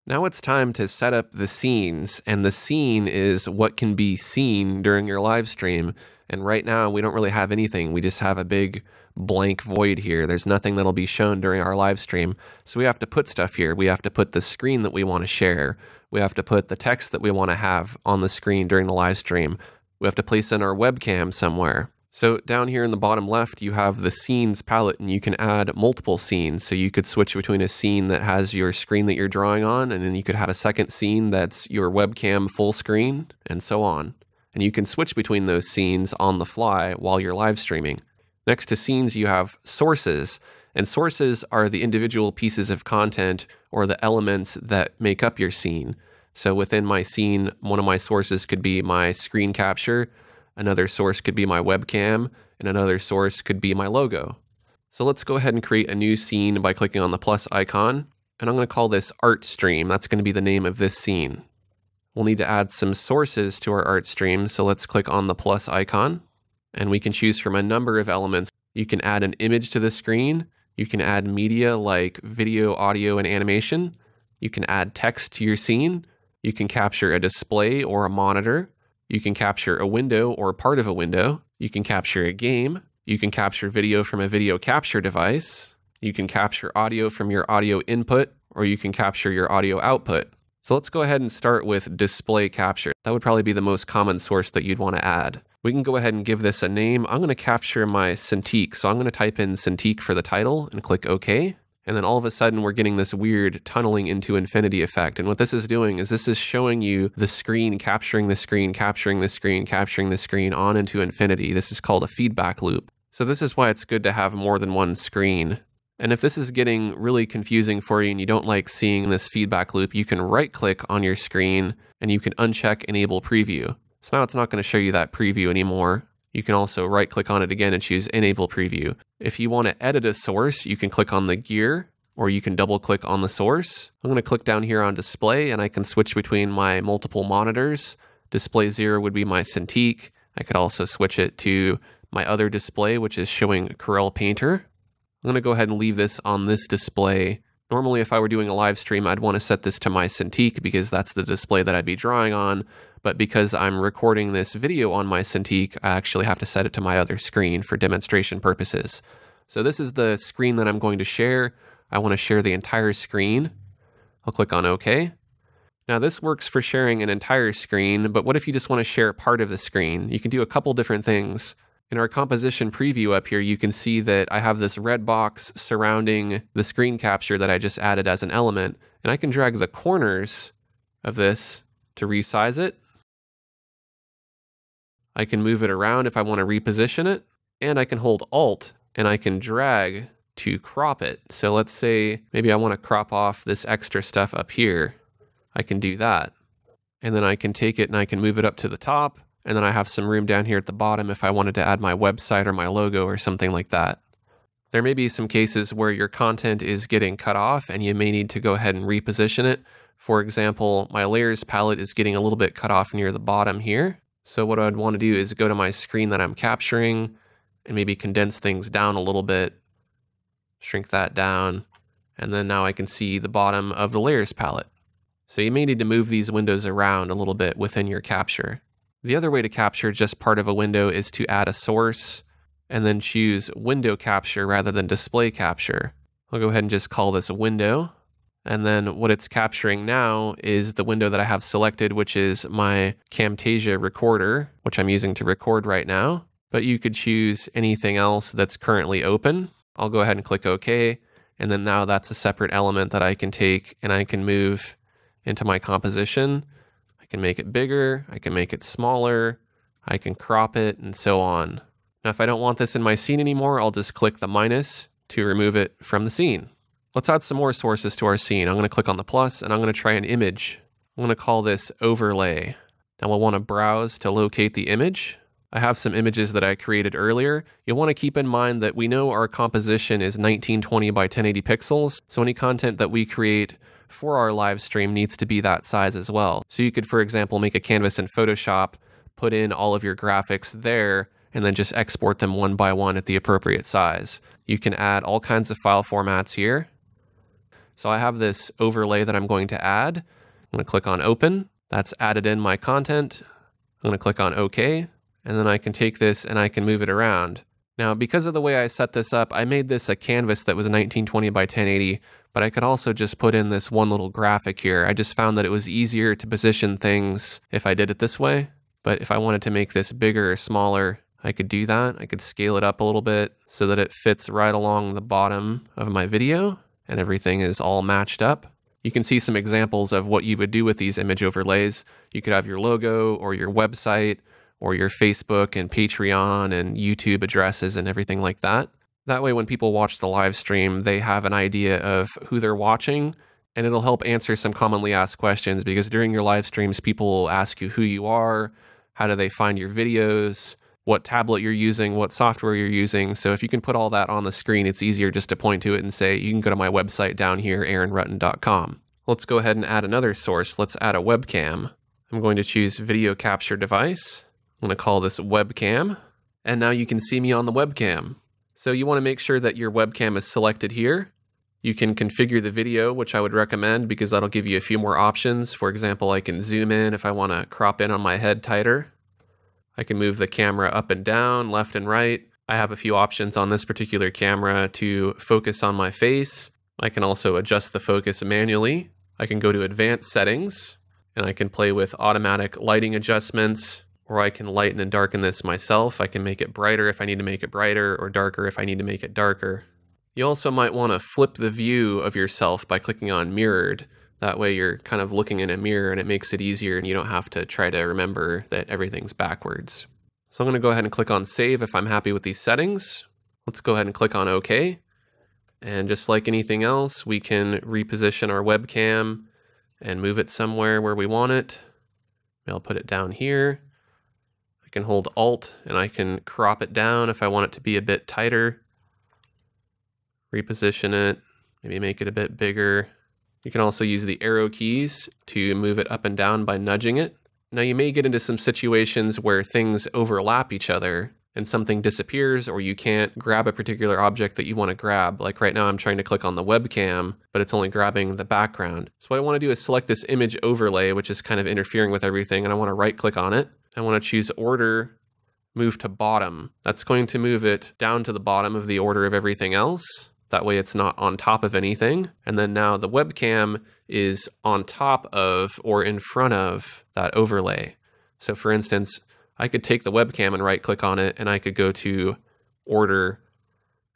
Now it's time to set up the scenes, and the scene is what can be seen during your live stream. And right now we don't really have anything. We just have a big blank void here. There's nothing that'll be shown during our live stream. So we have to put stuff here. We have to put the screen that we want to share. We have to put the text that we want to have on the screen during the live stream. We have to place in our webcam somewhere. So down here in the bottom left, you have the scenes palette, and you can add multiple scenes. So you could switch between a scene that has your screen that you're drawing on, and then you could have a second scene that's your webcam full screen, and so on. And you can switch between those scenes on the fly while you're live streaming. Next to scenes, you have sources, and sources are the individual pieces of content or the elements that make up your scene. So within my scene, one of my sources could be my screen capture, another source could be my webcam, and another source could be my logo. So let's go ahead and create a new scene by clicking on the plus icon, and I'm going to call this art stream. That's going to be the name of this scene. We'll need to add some sources to our art stream, so let's click on the plus icon, and we can choose from a number of elements. You can add an image to the screen, you can add media like video, audio, and animation, you can add text to your scene, you can capture a display or a monitor, you can capture a window or part of a window, you can capture a game, you can capture video from a video capture device, you can capture audio from your audio input, or you can capture your audio output. So let's go ahead and start with display capture. That would probably be the most common source that you'd want to add. We can go ahead and give this a name. I'm going to capture my Cintiq. So I'm going to type in Cintiq for the title and click OK. And then all of a sudden we're getting this weird tunneling into infinity effect. And what this is doing is this is showing you the screen, capturing the screen, capturing the screen, capturing the screen on into infinity. This is called a feedback loop. So this is why it's good to have more than one screen. And if this is getting really confusing for you and you don't like seeing this feedback loop, you can right click on your screen and you can uncheck enable preview. So now it's not going to show you that preview anymore. You can also right click on it again and choose enable preview. If you want to edit a source, you can click on the gear or you can double click on the source. I'm going to click down here on display and I can switch between my multiple monitors. Display 0 would be my Cintiq. I could also switch it to my other display, which is showing Corel Painter. I'm going to go ahead and leave this on this display. Normally, if I were doing a live stream, I'd want to set this to my Cintiq because that's the display that I'd be drawing on. But because I'm recording this video on my Cintiq, I actually have to set it to my other screen for demonstration purposes. So this is the screen that I'm going to share. I want to share the entire screen. I'll click on OK. Now this works for sharing an entire screen, but what if you just want to share part of the screen? You can do a couple different things. In our composition preview up here, you can see that I have this red box surrounding the screen capture that I just added as an element, and I can drag the corners of this to resize it. I can move it around if I want to reposition it, and I can hold Alt and I can drag to crop it. So let's say maybe I want to crop off this extra stuff up here. I can do that. And then I can take it and I can move it up to the top. And then I have some room down here at the bottom if I wanted to add my website or my logo or something like that. There may be some cases where your content is getting cut off and you may need to go ahead and reposition it. For example, my layers palette is getting a little bit cut off near the bottom here. So what I'd want to do is go to my screen that I'm capturing and maybe condense things down a little bit, shrink that down, and then now I can see the bottom of the layers palette. So you may need to move these windows around a little bit within your capture. The other way to capture just part of a window is to add a source and then choose window capture rather than display capture. I'll go ahead and just call this a window. And then what it's capturing now is the window that I have selected, which is my Camtasia recorder, which I'm using to record right now. But you could choose anything else that's currently open. I'll go ahead and click OK. And then now that's a separate element that I can take and I can move into my composition. I can make it bigger, I can make it smaller, I can crop it, and so on. Now, if I don't want this in my scene anymore, I'll just click the minus to remove it from the scene. Let's add some more sources to our scene. I'm going to click on the plus, and I'm going to try an image. I'm going to call this overlay. Now we'll want to browse to locate the image. I have some images that I created earlier. You'll want to keep in mind that we know our composition is 1920 by 1080 pixels, so any content that we create for our live stream needs to be that size as well. So you could, for example, make a canvas in Photoshop, put in all of your graphics there, and then just export them one by one at the appropriate size. You can add all kinds of file formats here. So I have this overlay that I'm going to add. I'm going to click on open. That's added in my content. I'm going to click on OK, and then I can take this and I can move it around. Now, because of the way I set this up, I made this a canvas that was 1920 by 1080, but I could also just put in this one little graphic here. I just found that it was easier to position things if I did it this way. But if I wanted to make this bigger or smaller, I could do that. I could scale it up a little bit so that it fits right along the bottom of my video and everything is all matched up. You can see some examples of what you would do with these image overlays. You could have your logo or your website or your Facebook and Patreon and YouTube addresses and everything like that. That way, when people watch the live stream, they have an idea of who they're watching, and it'll help answer some commonly asked questions, because during your live streams, people will ask you who you are, how do they find your videos, what tablet you're using, what software you're using. So if you can put all that on the screen, it's easier just to point to it and say, you can go to my website down here, aaronrutten.com. Let's go ahead and add another source. Let's add a webcam. I'm going to choose video capture device. I'm going to call this webcam. And now you can see me on the webcam. So you want to make sure that your webcam is selected here. You can configure the video, which I would recommend because that'll give you a few more options. For example, I can zoom in if I want to crop in on my head tighter. I can move the camera up and down, left and right. I have a few options on this particular camera to focus on my face. I can also adjust the focus manually. I can go to advanced settings and I can play with automatic lighting adjustments, or I can lighten and darken this myself. I can make it brighter if I need to make it brighter, or darker if I need to make it darker. You also might want to flip the view of yourself by clicking on mirrored. That way you're kind of looking in a mirror and it makes it easier and you don't have to try to remember that everything's backwards. So I'm going to go ahead and click on save if I'm happy with these settings. Let's go ahead and click on OK. And just like anything else, we can reposition our webcam and move it somewhere where we want it. I'll put it down here. I can hold Alt and I can crop it down if I want it to be a bit tighter. Reposition it, maybe make it a bit bigger. You can also use the arrow keys to move it up and down by nudging it. Now you may get into some situations where things overlap each other and something disappears, or you can't grab a particular object that you want to grab. Like right now I'm trying to click on the webcam, but it's only grabbing the background. So what I want to do is select this image overlay, which is kind of interfering with everything, and I want to right click on it. I want to choose order, move to bottom. That's going to move it down to the bottom of the order of everything else. That way it's not on top of anything. And then now the webcam is on top of or in front of that overlay. So for instance, I could take the webcam and right click on it and I could go to order,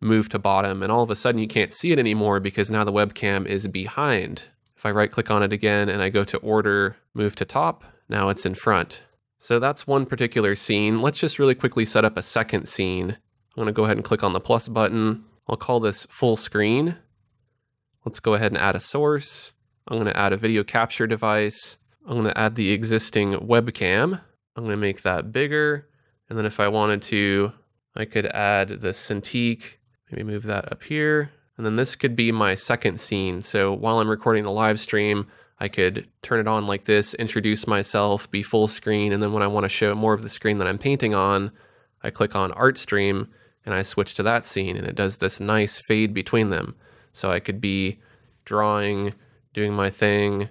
move to bottom, and all of a sudden you can't see it anymore because now the webcam is behind. If I right click on it again and I go to order, move to top, now it's in front. So that's one particular scene. Let's just really quickly set up a second scene. I'm going to go ahead and click on the plus button. I'll call this full screen. Let's go ahead and add a source. I'm going to add a video capture device. I'm going to add the existing webcam. I'm going to make that bigger. And then if I wanted to, I could add the Cintiq, maybe move that up here. And then this could be my second scene. So while I'm recording the live stream, I could turn it on like this, introduce myself, be full screen. And then when I want to show more of the screen that I'm painting on, I click on Art Stream and I switch to that scene, and it does this nice fade between them. So I could be drawing, doing my thing,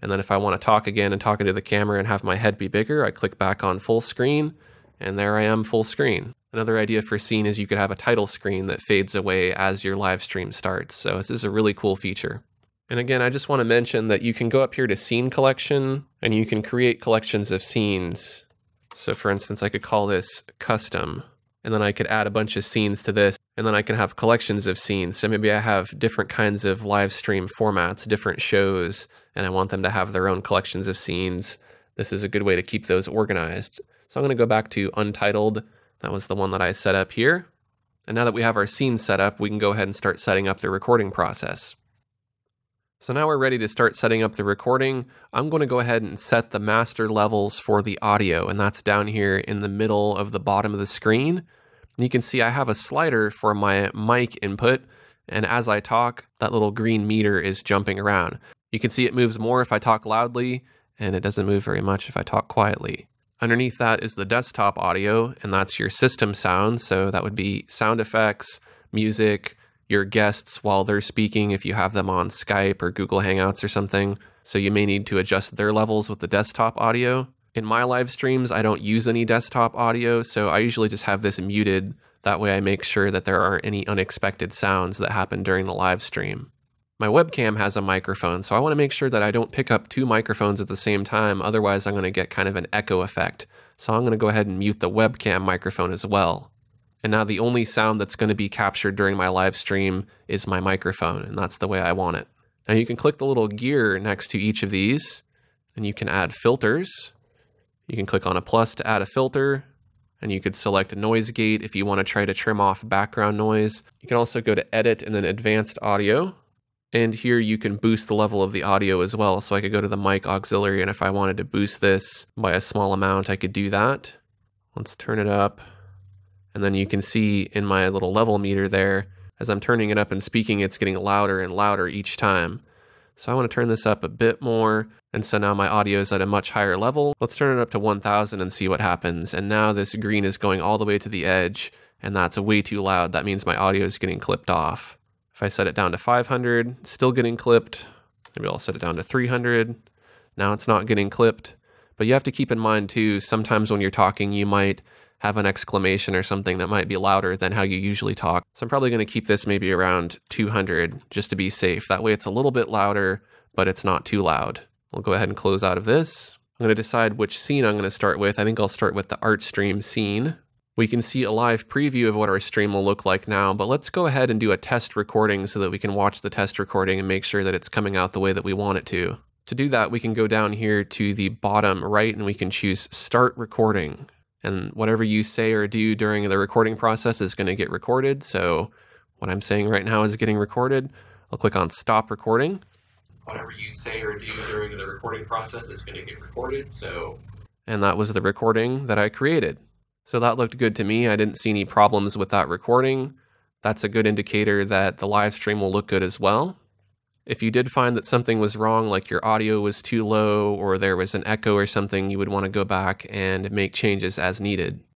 and then if I want to talk again and talking to the camera and have my head be bigger, I click back on full screen, and there I am full screen. Another idea for scene is you could have a title screen that fades away as your live stream starts. So this is a really cool feature. And again, I just want to mention that you can go up here to scene collection and you can create collections of scenes. So for instance, I could call this custom, and then I could add a bunch of scenes to this, and then I can have collections of scenes. So maybe I have different kinds of live stream formats, different shows, and I want them to have their own collections of scenes. This is a good way to keep those organized. So I'm going to go back to Untitled. That was the one that I set up here. And now that we have our scene set up, we can go ahead and start setting up the recording process. So now we're ready to start setting up the recording. I'm going to go ahead and set the master levels for the audio, and that's down here in the middle of the bottom of the screen. You can see I have a slider for my mic input, and as I talk, that little green meter is jumping around. You can see it moves more if I talk loudly, and it doesn't move very much if I talk quietly. Underneath that is the desktop audio, and that's your system sound, so that would be sound effects, music, your guests while they're speaking if you have them on Skype or Google Hangouts or something. So you may need to adjust their levels with the desktop audio. In my live streams, I don't use any desktop audio, so I usually just have this muted. That way I make sure that there aren't any unexpected sounds that happen during the live stream. My webcam has a microphone, so I want to make sure that I don't pick up two microphones at the same time, otherwise I'm going to get kind of an echo effect. So I'm going to go ahead and mute the webcam microphone as well. And now the only sound that's going to be captured during my live stream is my microphone, and that's the way I want it. Now you can click the little gear next to each of these, and you can add filters. You can click on a plus to add a filter, and you could select a noise gate if you want to try to trim off background noise. You can also go to edit and then advanced audio. And here you can boost the level of the audio as well. So I could go to the mic auxiliary, and if I wanted to boost this by a small amount, I could do that. Let's turn it up. And then you can see in my little level meter there, as I'm turning it up and speaking, it's getting louder and louder each time. So I want to turn this up a bit more. And so now my audio is at a much higher level. Let's turn it up to 1000 and see what happens. And now this green is going all the way to the edge, and that's way too loud. That means my audio is getting clipped off. If I set it down to 500, it's still getting clipped. Maybe I'll set it down to 300. Now it's not getting clipped. But you have to keep in mind too, sometimes when you're talking, you might have an exclamation or something that might be louder than how you usually talk. So I'm probably going to keep this maybe around 200 just to be safe. That way it's a little bit louder, but it's not too loud. We'll go ahead and close out of this. I'm going to decide which scene I'm going to start with. I think I'll start with the art stream scene. We can see a live preview of what our stream will look like now, but let's go ahead and do a test recording so that we can watch the test recording and make sure that it's coming out the way that we want it to. To do that, we can go down here to the bottom right and we can choose Start Recording. And whatever you say or do during the recording process is going to get recorded. So what I'm saying right now is getting recorded. I'll click on Stop Recording. Whatever you say or do during the recording process is going to get recorded. And that was the recording that I created. So that looked good to me. I didn't see any problems with that recording. That's a good indicator that the live stream will look good as well. If you did find that something was wrong, like your audio was too low or there was an echo or something, you would want to go back and make changes as needed.